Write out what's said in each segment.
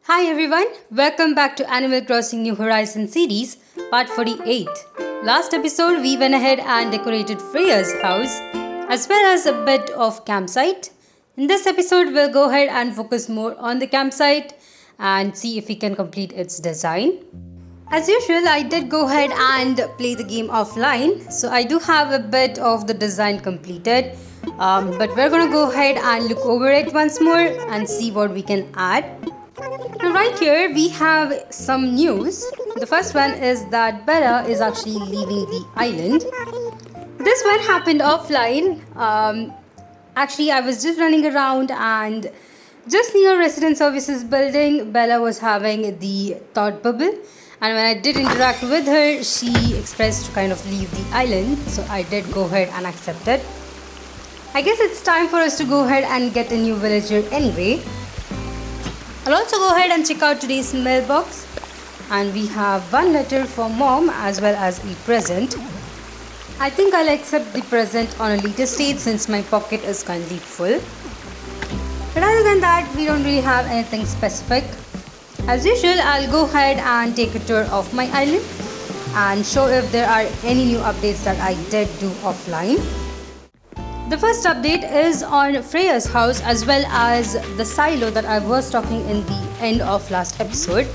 Hi everyone, welcome back to Animal Crossing New Horizons series, part 48. Last episode we went ahead and decorated Freya's house as well as a bit of campsite. In this episode we'll go ahead and focus more on the campsite and see if we can complete its design. As usual, I did go ahead and play the game offline, so I do have a bit of the design completed. But we're gonna go ahead and look over it once more and see what we can add. Now right here we have some news. The first one is that Bella is actually leaving the island. This one happened offline. Actually, I was just running around and just near resident services building, Bella was having the thought bubble. And when I did interact with her, she expressed to kind of leave the island. So I did go ahead and accept it. I guess it's time for us to go ahead and get a new villager anyway. I'll also go ahead and check out today's mailbox. And we have one letter from mom as well as a present. I think I'll accept the present on a later stage since my pocket is currently full. But other than that, we don't really have anything specific. As usual, I'll go ahead and take a tour of my island and show if there are any new updates that I did do offline. The first update is on Freya's house as well as the silo that I was talking in the end of last episode.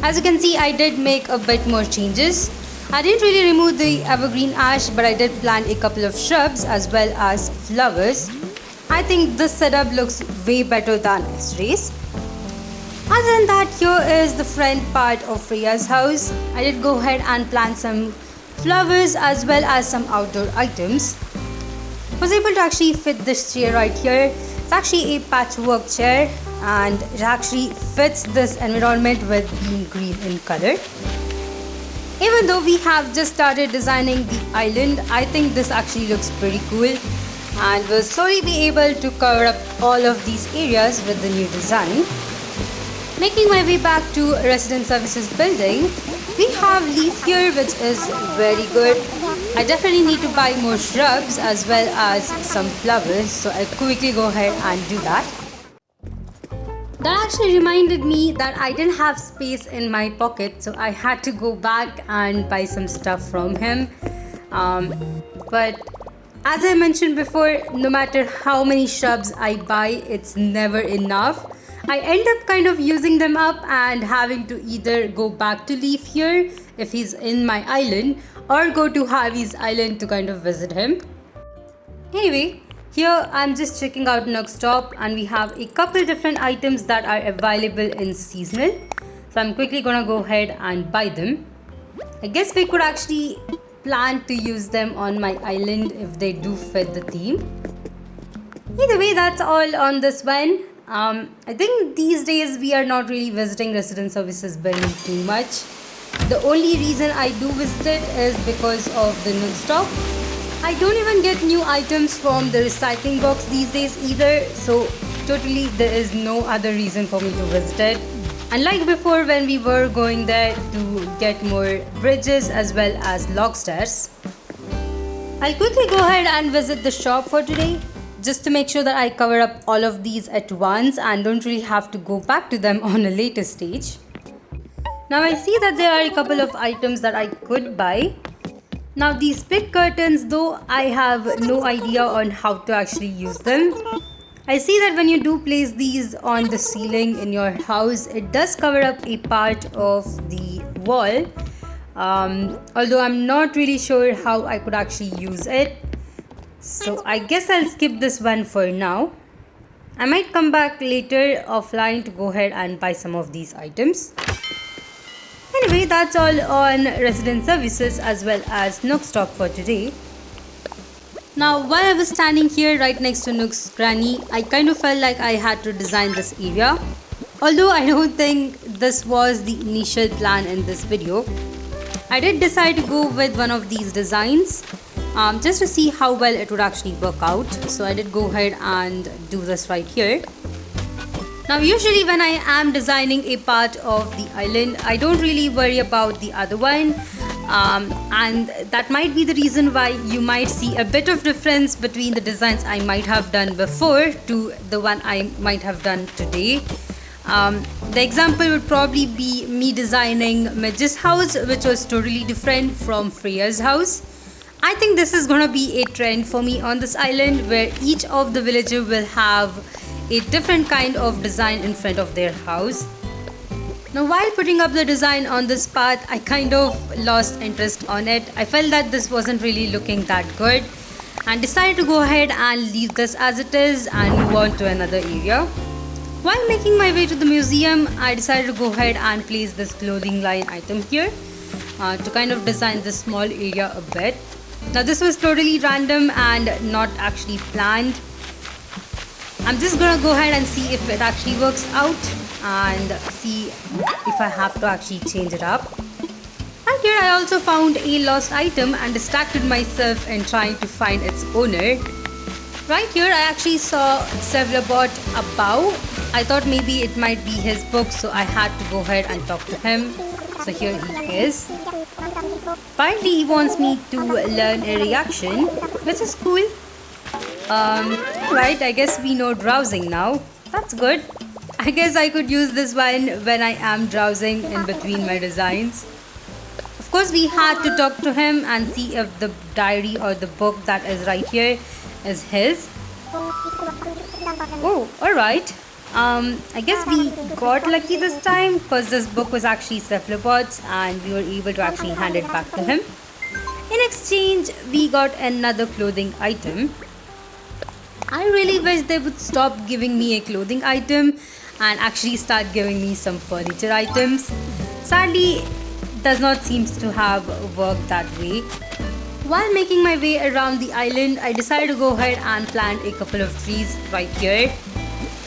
As you can see, I did make a bit more changes. I didn't really remove the evergreen ash, but I did plant a couple of shrubs as well as flowers. I think this setup looks way better than X-rays. Other than that, here is the front part of Freya's house. I did go ahead and plant some flowers as well as some outdoor items. Was able to actually fit this chair right here. It's actually a patchwork chair and it actually fits this environment with being green in color. Even though we have just started designing the island, I think this actually looks pretty cool and we'll slowly be able to cover up all of these areas with the new design. Making my way back to resident services building, we have leaf here which is very good. I definitely need to buy more shrubs as well as some flowers, so I'll quickly go ahead and do that. That actually reminded me that I didn't have space in my pocket, so I had to go back and buy some stuff from him. But as I mentioned before, no matter how many shrubs I buy, it's never enough. I end up kind of using them up and having to either go back to Leaf here if he's in my island or go to Harvey's island to kind of visit him. Anyway, here I'm just checking out Nook's shop and we have a couple different items that are available in seasonal. So I'm quickly gonna go ahead and buy them. I guess we could actually plan to use them on my island if they do fit the theme. Either way, that's all on this one. I think these days we are not really visiting resident services building too much. The only reason I do visit it is because of the Nook stop. I don't even get new items from the recycling box these days either, so totally there is no other reason for me to visit it. Unlike before when we were going there to get more bridges as well as log stairs. I'll quickly go ahead and visit the shop for today, just to make sure that I cover up all of these at once and don't really have to go back to them on a later stage. Now I see that there are a couple of items that I could buy. Now these split curtains, though, I have no idea on how to actually use them. I see that when you do place these on the ceiling in your house, it does cover up a part of the wall. Although I'm not really sure how I could actually use it. So I guess I'll skip this one for now. I might come back later offline to go ahead and buy some of these items. Anyway, that's all on resident services as well as Nook's stop for today. Now while I was standing here right next to Nook's granny, I kind of felt like I had to design this area. Although I don't think this was the initial plan in this video. I did decide to go with one of these designs. Just to see how well it would actually work out. So I did go ahead and do this right here. Now usually when I am designing a part of the island, I don't really worry about the other one. And that might be the reason why you might see a bit of difference between the designs I might have done before to the one I might have done today. The example would probably be me designing Midge's house, which was totally different from Freya's house. I think this is gonna be a trend for me on this island, where each of the villager will have a different kind of design in front of their house. Now, while putting up the design on this path, I kind of lost interest on it. I felt that this wasn't really looking that good and decided to go ahead and leave this as it is and move on to another area. While making my way to the museum, I decided to go ahead and place this clothing line item here to kind of design this small area a bit. Now, this was totally random and not actually planned. I'm just gonna go ahead and see if it actually works out and see if I have to actually change it up. And here I also found a lost item and distracted myself in trying to find its owner. Right here I actually saw Sevlabot above. I thought maybe it might be his book, so I had to go ahead and talk to him. So here he is. Apparently he wants me to learn a reaction, which is cool. Right, I guess we know drowsing now. That's good. I guess I could use this one when I am drowsing in between my designs. Of course, we had to talk to him and see if the diary or the book that is right here is his. Oh, alright. I guess we got lucky this time because this book was actually Cephalopod's and we were able to actually hand it back to him. In exchange, we got another clothing item. I really wish they would stop giving me a clothing item and actually start giving me some furniture items. Sadly, it does not seem to have worked that way. While making my way around the island, I decided to go ahead and plant a couple of trees right here.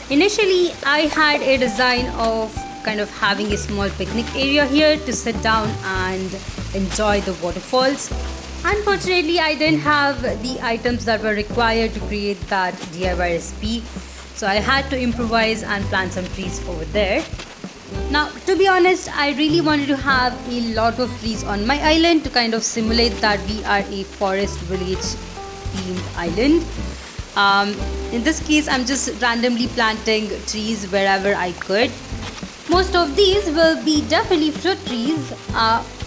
Initially, I had a design of kind of having a small picnic area here to sit down and enjoy the waterfalls. Unfortunately, I didn't have the items that were required to create that DIY recipe, so I had to improvise and plant some trees over there. Now, to be honest, I really wanted to have a lot of trees on my island to kind of simulate that we are a forest village themed island. In this case, I'm just randomly planting trees wherever I could. Most of these will be definitely fruit trees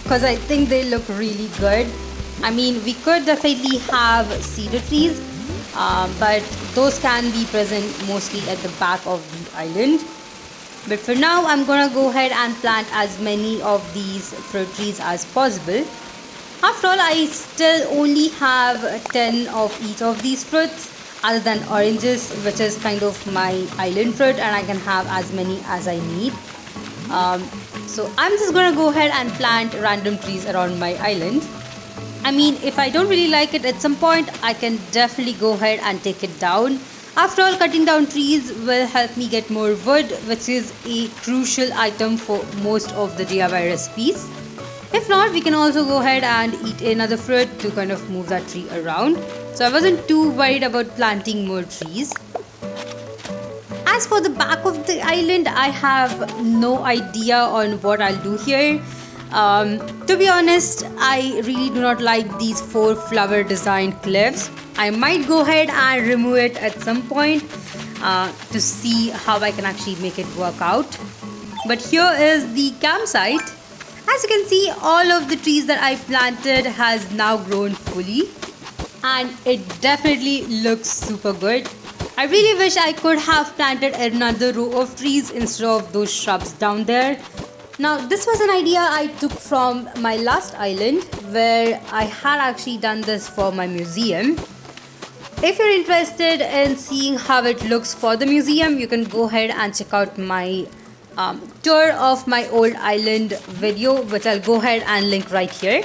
because I think they look really good. I mean, we could definitely have cedar trees, but those can be present mostly at the back of the island. But for now, I'm gonna go ahead and plant as many of these fruit trees as possible. After all, I still only have 10 of each of these fruits other than oranges, which is kind of my island fruit, and I can have as many as I need. So I'm just gonna go ahead and plant random trees around my island. I mean, if I don't really like it at some point, I can definitely go ahead and take it down. After all, cutting down trees will help me get more wood, which is a crucial item for most of the DIY recipes. If not, we can also go ahead and eat another fruit to kind of move that tree around. So I wasn't too worried about planting more trees. As for the back of the island, I have no idea on what I'll do here. To be honest, I really do not like these 4 flower designed cliffs. I might go ahead and remove it at some point to see how I can actually make it work out. But here is the campsite. As you can see, all of the trees that I planted has now grown fully, and it definitely looks super good. I really wish I could have planted another row of trees instead of those shrubs down there. Now, this was an idea I took from my last island where I had actually done this for my museum. If you're interested in seeing how it looks for the museum, you can go ahead and check out my tour of my old island video, which I'll go ahead and link right here.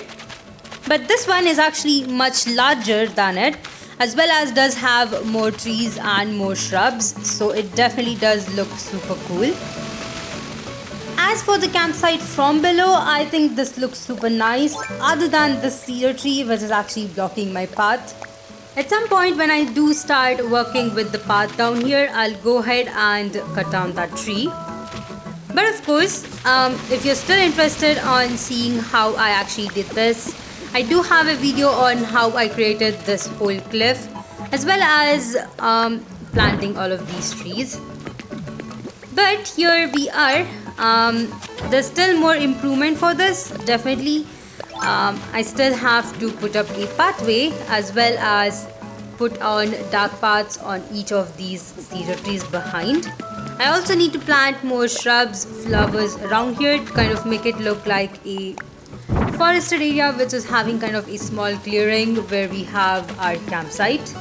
But this one is actually much larger than it, as well as does have more trees and more shrubs, so it definitely does look super cool. As for the campsite from below, I think this looks super nice, other than the cedar tree which is actually blocking my path. At some point when I do start working with the path down here, I'll go ahead and cut down that tree. But of course, if you're still interested on seeing how I actually did this, I do have a video on how I created this whole cliff, as well as planting all of these trees. But here we are. There's still more improvement for this, definitely. I still have to put up a pathway as well as put on dark paths on each of these cedar trees behind. I also need to plant more shrubs, flowers around here to kind of make it look like a forested area which is having kind of a small clearing where we have our campsite.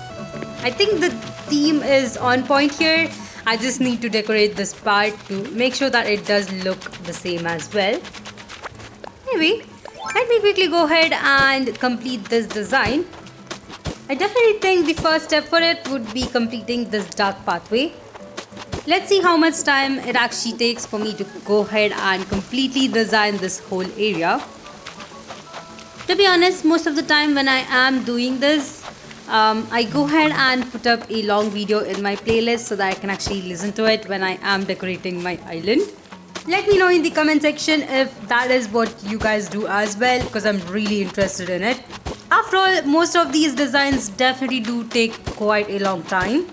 I think the theme is on point here. I just need to decorate this part to make sure that it does look the same as well. Anyway, let me quickly go ahead and complete this design. I definitely think the first step for it would be completing this dark pathway. Let's see how much time it actually takes for me to go ahead and completely design this whole area. To be honest, most of the time when I am doing this, I go ahead and put up a long video in my playlist so that I can actually listen to it when I am decorating my island. Let me know in the comment section if that is what you guys do as well, because I'm really interested in it. After all, most of these designs definitely do take quite a long time.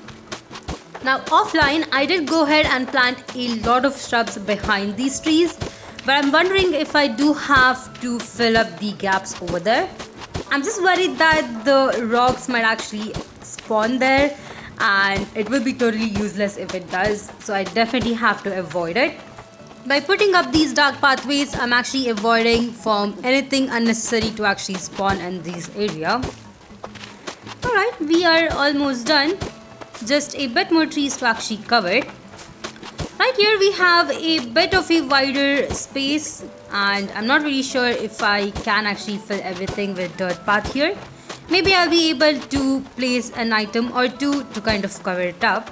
Now offline, I did go ahead and plant a lot of shrubs behind these trees, but I'm wondering if I do have to fill up the gaps over there. I'm just worried that the rocks might actually spawn there and it will be totally useless if it does, so I definitely have to avoid it. By putting up these dark pathways, I'm actually avoiding from anything unnecessary to actually spawn in this area. Alright, we are almost done. Just a bit more trees to actually cover it. Right here we have a bit of a wider space, and I'm not really sure if I can actually fill everything with dirt path here. Maybe I'll be able to place an item or two to kind of cover it up.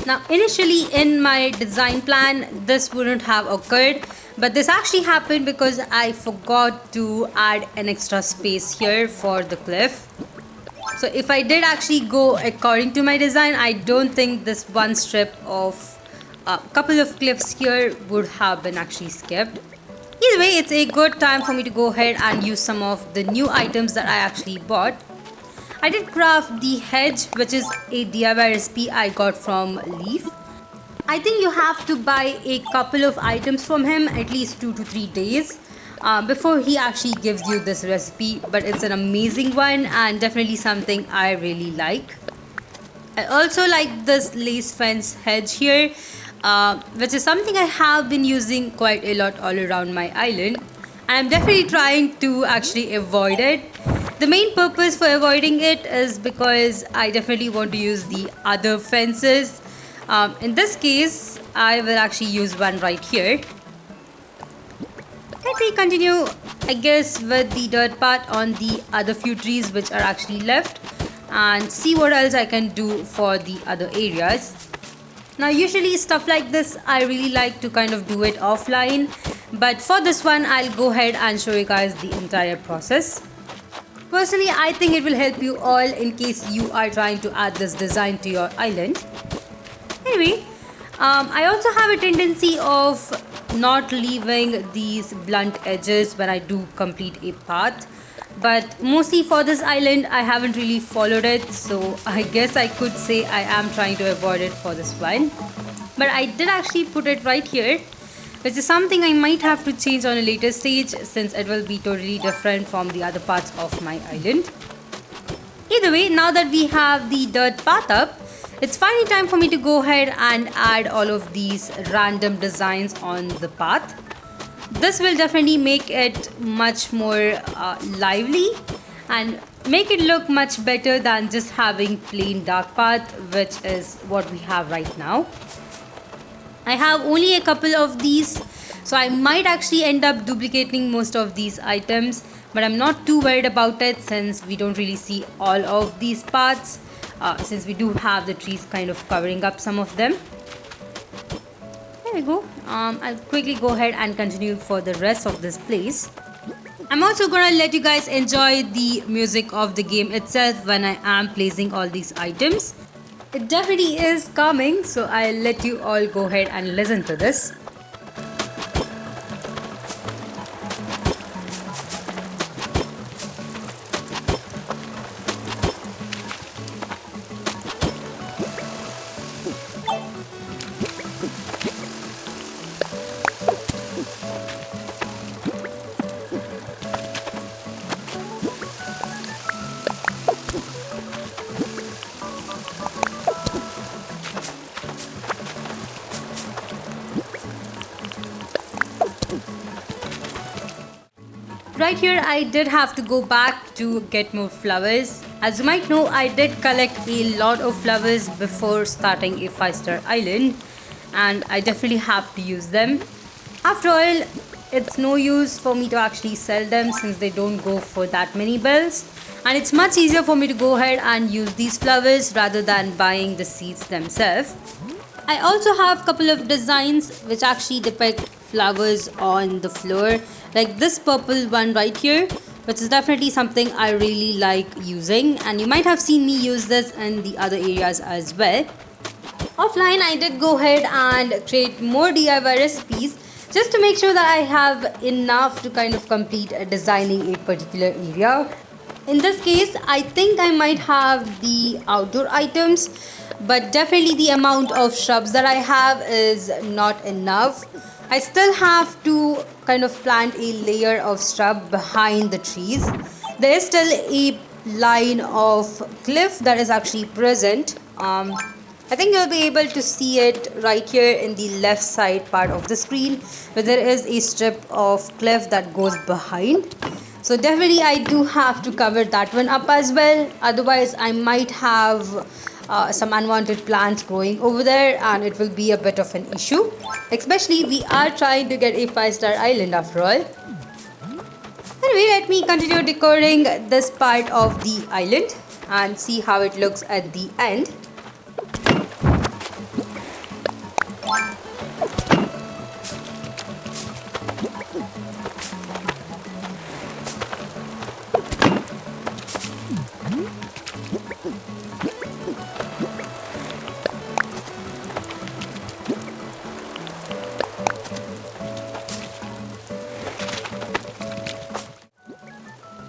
Now initially in my design plan this wouldn't have occurred, but this actually happened because I forgot to add an extra space here for the cliff. So if I did actually go according to my design, I don't think this one strip of a couple of cliffs here would have been actually skipped. Either way, it's a good time for me to go ahead and use some of the new items that I actually bought. I did craft the hedge, which is a DIY recipe I got from Leaf. I think you have to buy a couple of items from him, at least 2 to 3 days, before he actually gives you this recipe, but it's an amazing one and definitely something I really like. I also like this lace fence hedge here, which is something I have been using quite a lot all around my island. I'm definitely trying to actually avoid it. The main purpose for avoiding it is because I definitely want to use the other fences. In this case, I will actually use one right here. Let me continue, I guess, with the dirt path on the other few trees which are actually left, and see what else I can do for the other areas. Now usually stuff like this I really like to kind of do it offline, but for this one I'll go ahead and show you guys the entire process. Personally, I think it will help you all in case you are trying to add this design to your island. Anyway, I also have a tendency of not leaving these blunt edges when I do complete a path, but mostly for this island I haven't really followed it, so I guess I could say I am trying to avoid it for this one. But I did actually put it right here, which is something I might have to change on a later stage since it will be totally different from the other parts of my island. Either way, now that we have the dirt path up, it's finally time for me to go ahead and add all of these random designs on the path. This will definitely make it much more lively and make it look much better than just having plain dark path, which is what we have right now. I have only a couple of these, so I might actually end up duplicating most of these items, but I'm not too worried about it since we don't really see all of these paths, since we do have the trees kind of covering up some of them. There we go. I'll quickly go ahead and continue for the rest of this place. I'm also gonna let you guys enjoy the music of the game itself when I am placing all these items. It definitely is calming, so I'll let you all go ahead and listen to this. Right here, I did have to go back to get more flowers. As you might know, I did collect a lot of flowers before starting a 5-star island, and I definitely have to use them. After all, it's no use for me to actually sell them since they don't go for that many bells, and it's much easier for me to go ahead and use these flowers rather than buying the seeds themselves. I also have a couple of designs which actually depict flowers on the floor, like this purple one right here, which is definitely something I really like using, and you might have seen me use this in the other areas as well. Offline, I did go ahead and create more DIY recipes just to make sure that I have enough to kind of complete designing a particular area. In this case, I think I might have the outdoor items, but definitely the amount of shrubs that I have is not enough. I still have to kind of plant a layer of shrub behind the trees. There is still a line of cliff that is actually present. I think you'll be able to see it right here in the left side part of the screen, where there is a strip of cliff that goes behind. So definitely I do have to cover that one up as well. Otherwise, I might have some unwanted plants growing over there, and it will be a bit of an issue. Especially we are trying to get a 5-star island after all. Anyway, let me continue decorating this part of the island and see how it looks at the end.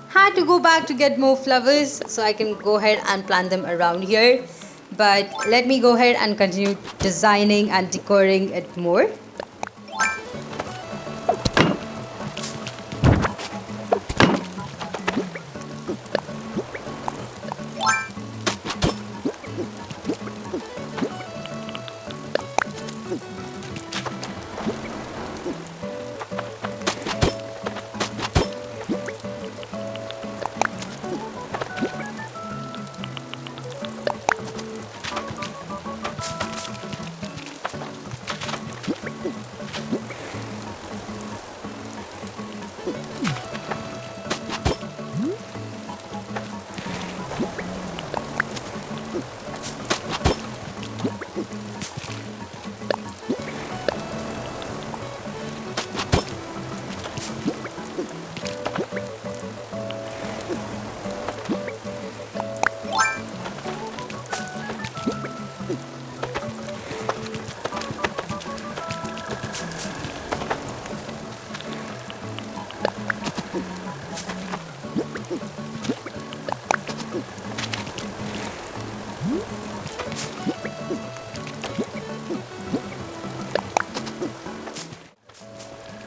Had to go back to get more flowers so I can go ahead and plant them around here, but let me go ahead and continue designing and decorating it more.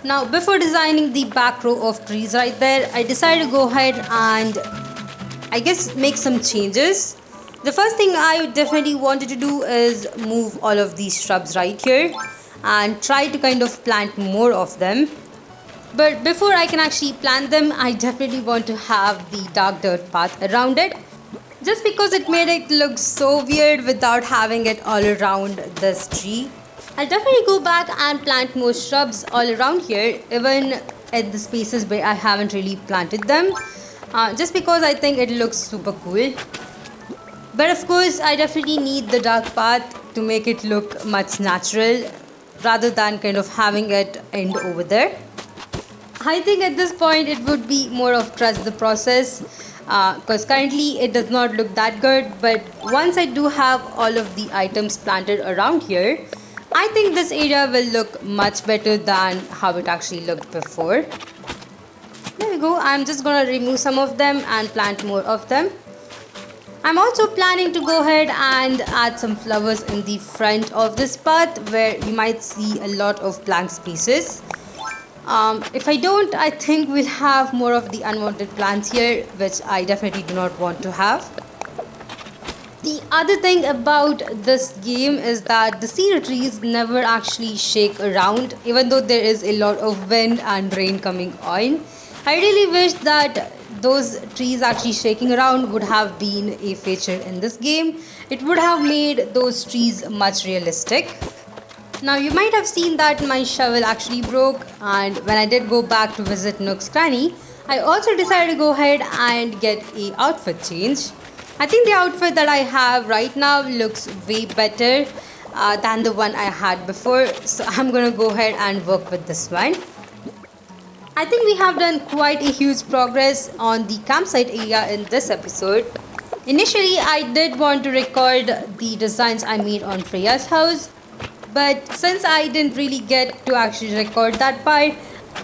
Now, before designing the back row of trees right there, I decided to go ahead and I guess make some changes. The first thing I definitely wanted to do is move all of these shrubs right here and try to kind of plant more of them. But before I can actually plant them, I definitely want to have the dark dirt path around it, just because it made it look so weird without having it all around this tree. I'll definitely go back and plant more shrubs all around here, even at the spaces where I haven't really planted them, just because I think it looks super cool. But of course, I definitely need the dark path to make it look much natural rather than kind of having it end over there. I think at this point it would be more of trust the process, because currently it does not look that good, but once I do have all of the items planted around here, I think this area will look much better than how it actually looked before. There we go. I'm just gonna remove some of them and plant more of them. I'm also planning to go ahead and add some flowers in the front of this path where you might see a lot of blank spaces. If I don't, I think we'll have more of the unwanted plants here, which I definitely do not want to have. The other thing about this game is that the cedar trees never actually shake around, even though there is a lot of wind and rain coming on. I really wish that those trees actually shaking around would have been a feature in this game. It would have made those trees much realistic. Now you might have seen that my shovel actually broke, and when I did go back to visit Nook's Cranny, I also decided to go ahead and get a outfit change. I think the outfit that I have right now looks way better than the one I had before, so I'm gonna go ahead and work with this one. I think we have done quite a huge progress on the campsite area in this episode. Initially, I did want to record the designs I made on Freya's house, but since I didn't really get to actually record that part,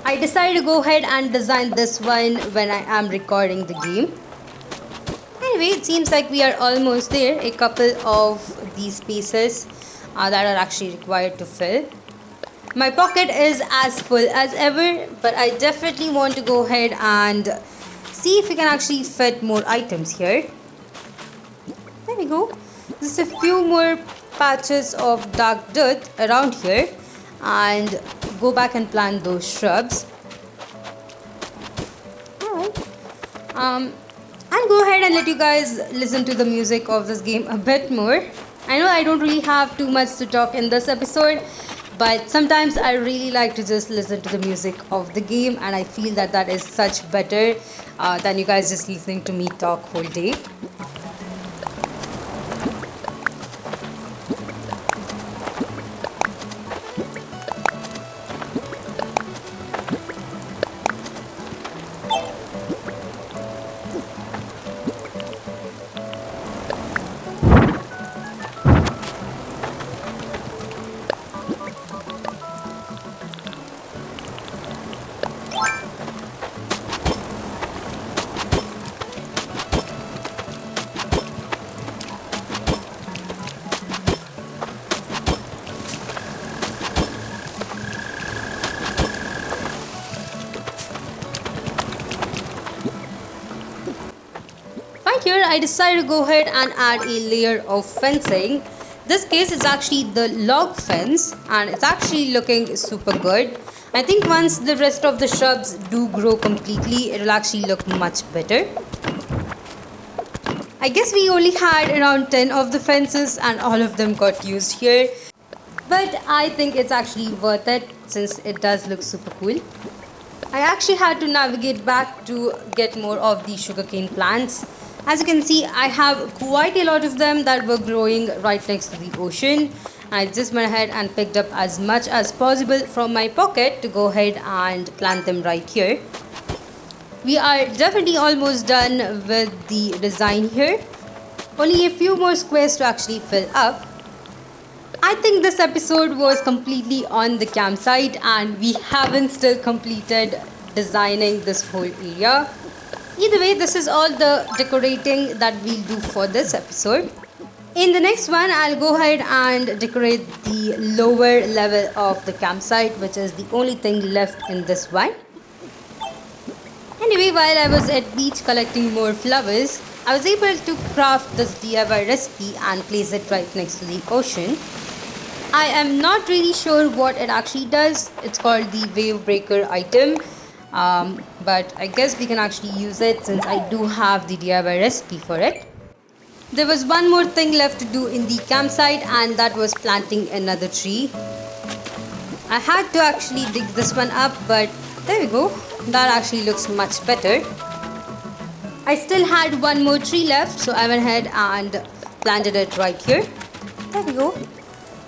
I decided to go ahead and design this one when I am recording the game. Anyway, it seems like we are almost there. A couple of these spaces that are actually required to fill. My pocket is as full as ever, but I definitely want to go ahead and see if we can actually fit more items here. There we go. Just a few more patches of dark dirt around here and go back and plant those shrubs. Alright. I'll go ahead and let you guys listen to the music of this game a bit more. I know I don't really have too much to talk in this episode, but sometimes I really like to just listen to the music of the game, and I feel that that is such better than you guys just listening to me talk whole day. Here I decided to go ahead and add a layer of fencing. This case is actually the log fence, and it's actually looking super good. I think once the rest of the shrubs do grow completely, it will actually look much better. I guess we only had around 10 of the fences and all of them got used here. But I think it's actually worth it since it does look super cool. I actually had to navigate back to get more of the sugarcane plants. As you can see, I have quite a lot of them that were growing right next to the ocean. I just went ahead and picked up as much as possible from my pocket to go ahead and plant them right here. We are definitely almost done with the design here. Only a few more squares to actually fill up. I think this episode was completely on the campsite and we haven't still completed designing this whole area. Either way, this is all the decorating that we'll do for this episode. In the next one, I'll go ahead and decorate the lower level of the campsite, which is the only thing left in this one. Anyway, while I was at beach collecting more flowers, I was able to craft this DIY recipe and place it right next to the ocean. I am not really sure what it actually does. It's called the wave breaker item. But I guess we can actually use it since I do have the DIY recipe for it. There was one more thing left to do in the campsite, and that was planting another tree. I had to actually dig this one up, but there we go. That actually looks much better. I still had one more tree left, so I went ahead and planted it right here. There we go.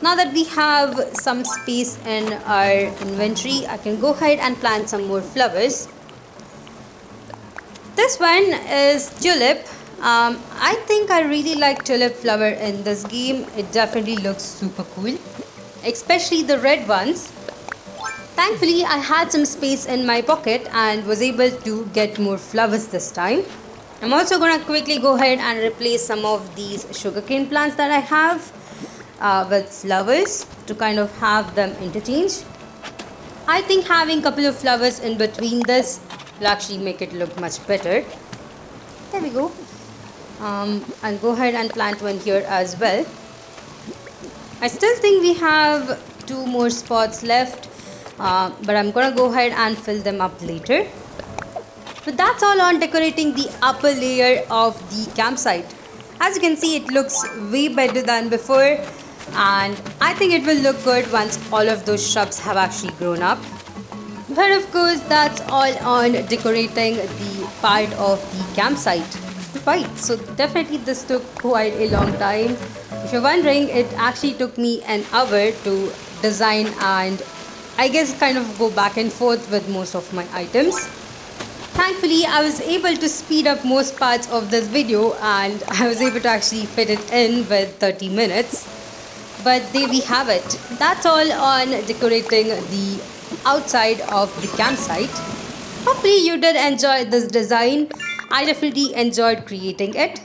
Now that we have some space in our inventory, I can go ahead and plant some more flowers. This one is tulip. I think I really like tulip flower in this game. It definitely looks super cool, especially the red ones. Thankfully, I had some space in my pocket and was able to get more flowers this time. I'm also going to quickly go ahead and replace some of these sugarcane plants that I have with flowers to kind of have them interchange. I think having a couple of flowers in between this will actually make it look much better. There we go. I'll go ahead and plant one here as well. I still think we have 2 more spots left, but I'm gonna go ahead and fill them up later. But that's all on decorating the upper layer of the campsite. As you can see, it looks way better than before, and I think it will look good once all of those shrubs have actually grown up. But of course, that's all on decorating the part of the campsite. Right, so definitely this took quite a long time. If you're wondering, it actually took me an hour to design and I guess kind of go back and forth with most of my items. Thankfully, I was able to speed up most parts of this video and I was able to actually fit it in with 30 minutes. But there we have it. That's all on decorating the outside of the campsite. Hopefully you did enjoy this design. I definitely enjoyed creating it.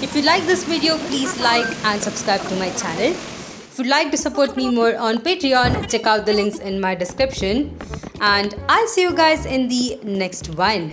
If you like this video, please like and subscribe to my channel. If you'd like to support me more on Patreon, check out the links in my description. And I'll see you guys in the next one.